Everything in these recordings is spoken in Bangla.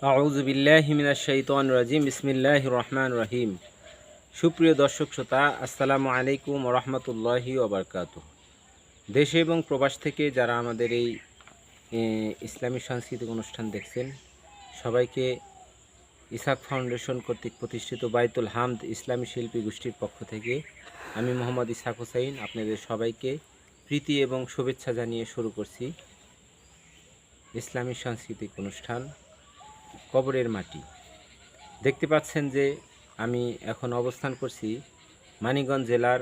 আউযু বিল্লাহি মিনাশ শাইতানির রাজিম বিসমিল্লাহির রহমানির রহিম। সুপ্রিয় দর্শক শ্রোতা, আসসালামু আলাইকুম ওয়া রাহমাতুল্লাহি ওয়া বারাকাতুহু। দেশে এবং প্রবাস থেকে যারা আমাদের এই ইসলামী সাংস্কৃতিক অনুষ্ঠান দেখছেন, সবাইকে ইসাক ফাউন্ডেশন কর্তৃক প্রতিষ্ঠিত বাইতুল হামদ ইসলামী শিল্পী গোষ্ঠীর পক্ষ থেকে আমি মোহাম্মদ ইসহাক হোসাইন আপনাদের সবাইকে প্রীতি এবং শুভেচ্ছা জানিয়ে শুরু করছি ইসলামী সাংস্কৃতিক অনুষ্ঠান কবরের মাটি। দেখতে পাচ্ছেন যে আমি এখন অবস্থান করছি মানিকগঞ্জ জেলার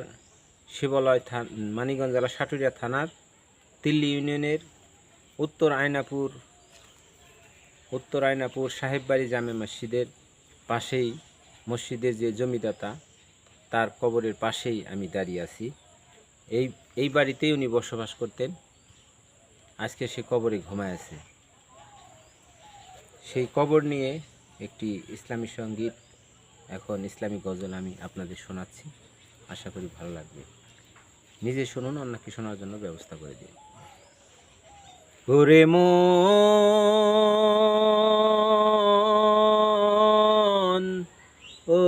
মানিকগঞ্জ জেলার সাটুরিয়া থানার তিল্লি ইউনিয়নের উত্তর আয়নাপুর সাহেববাড়ি জামে মসজিদের পাশেই, মসজিদের যে জমিদাতা তার কবরের পাশেই আমি দাঁড়িয়ে আছি। এই বাড়িতেই উনি বসবাস করতেন। আজকে সে কবরে ঘুমায় আছে। সেই কবর নিয়ে একটি ইসলামী সঙ্গীত, এখন ইসলামী গজল আমি আপনাদের শোনাচ্ছি। আশা করি ভালো লাগবে। নিজে শুনুন, অন্যকে শোনার জন্য ব্যবস্থা করে দিন। ওরে মন, ও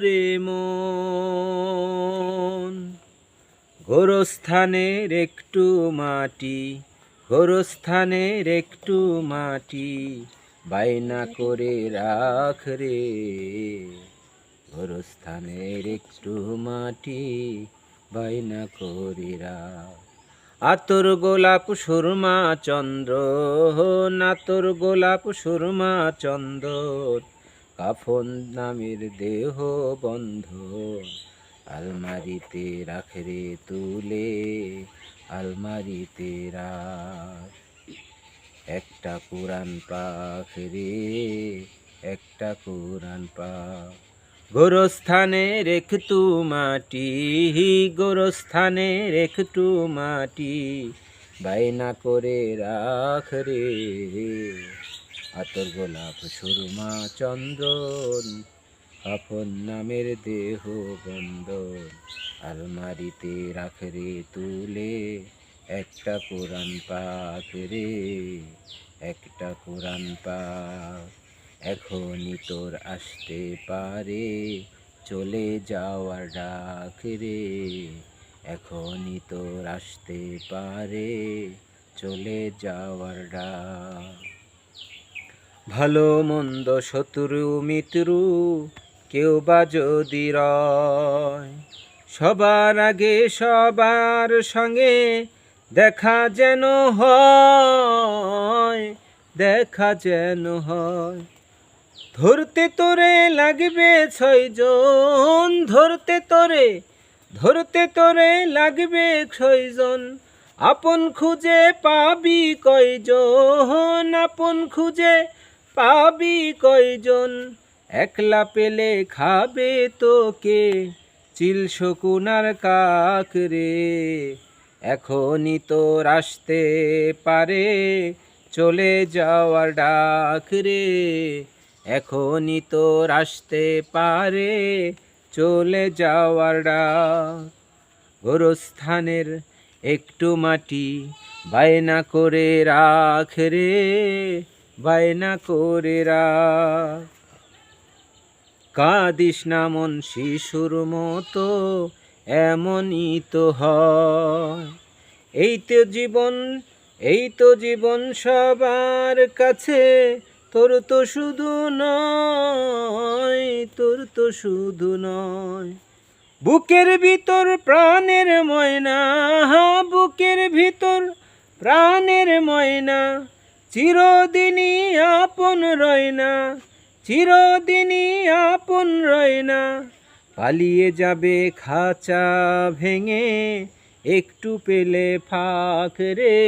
রে মন, গোরস্থানের একটু মাটি, গোরস্থানের একটু মাটি বায়না করে রাখ রে, গোরস্থানের একটু মাটি বায়না করে রাখ। আতর গোলাপ সুরমা চন্দন, আতর গোলাপ সুরমা চন্দন, কাফন নামের দেহ বন্ধন, আলমারিতে রাখ রে তুলে, আলমারিতে রাখ। একটা কোরআন পাক রে, একটা কোরআন পাক, গোরস্থানের একটু মাটি, গোরস্থানের একটু মাটি বায়না করে রাখ রে, আতর গোলাপ সুরমা চন্দন, কাফন নামের দেহ বন্ধন, আলমারিতে রাখ রে তুলে, একটা কোরআন পাক রে, একটা কোরআন পাক। এখনই তোর আসতে পারে চলে যাওয়ার ডাক রে, এখনই তোর আসতে পারে চলে যাওয়ার ডাক। ভালো মন্দ শত্রু মিত্রু কেউ বা যদি রয়, সবার আগে সবার সঙ্গে দেখা যেন হয়, দেখা যেন হয়। ধরতে তোরে লাগবে 6 জন, ধরতে তোরে লাগবে 6 জন, আপন খুঁজে পাবি কয়জন, আপন খুঁজে পাবি কয়জন, একলা পেলে খাবে তোকে চিল শকুনার কাক রে, এখনই তোর আসতে পারে চলে যাওয়ার ডাক রে, এখনই তোর আসতে পারে চলে যাওয়ার ডাক। গোরস্থানের একটু মাটি বায়না করে রাখ রে, বায়না করে রাখ। কাঁদিস না মন শিশুর মতো, এমনই তো হয়। এই তো জীবন সবার কাছে, তোর তো শুধু নয়, তোর তো শুধু নয়। বুকের ভিতর প্রাণের ময়না, বুকের ভিতর প্রাণের ময়না, চিরদিনই আপন রয়না, চিরদিনই আপন রয়না। পালিয়ে যাবে খাঁচা ভেঙে, একটু পেলে ফাঁক রে,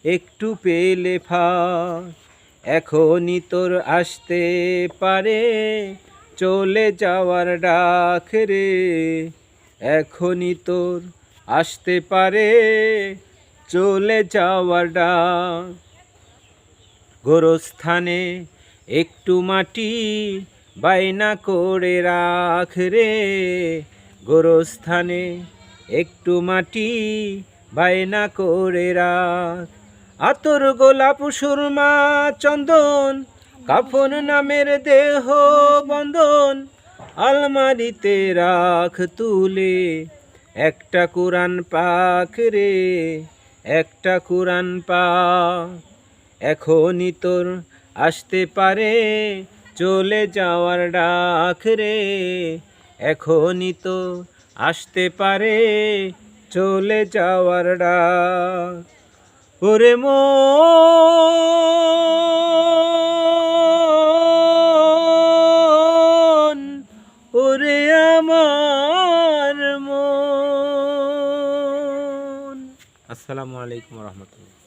একটু পেলে ফাঁক। এখনই তোর আসতে পারে চলে যাওয়ার ডাক রে, এখনই তোর আসতে পারে চলে যাওয়ার ডাক। গোরস্থানে একটু মাটি বায়না করে রাখ রে, গোরস্থানে একটু মাটি বায়না করে রাখ। আতর গোলাপ সুরমা চন্দন, কাফন নামের দেহ বন্ধন, আলমারিতে রাখ তুলে, একটা কোরআন পাক রে, একটা কোরআন পাক। এখনই তোর আসতে পারে চলে যাওয়ার ডাক রে, এখনই তো আসতে পারে চলে যাওয়ার ডাক। ওরে মন, ওরে আমার মন। আসসালামু আলাইকুম রহমতুল্লাহ।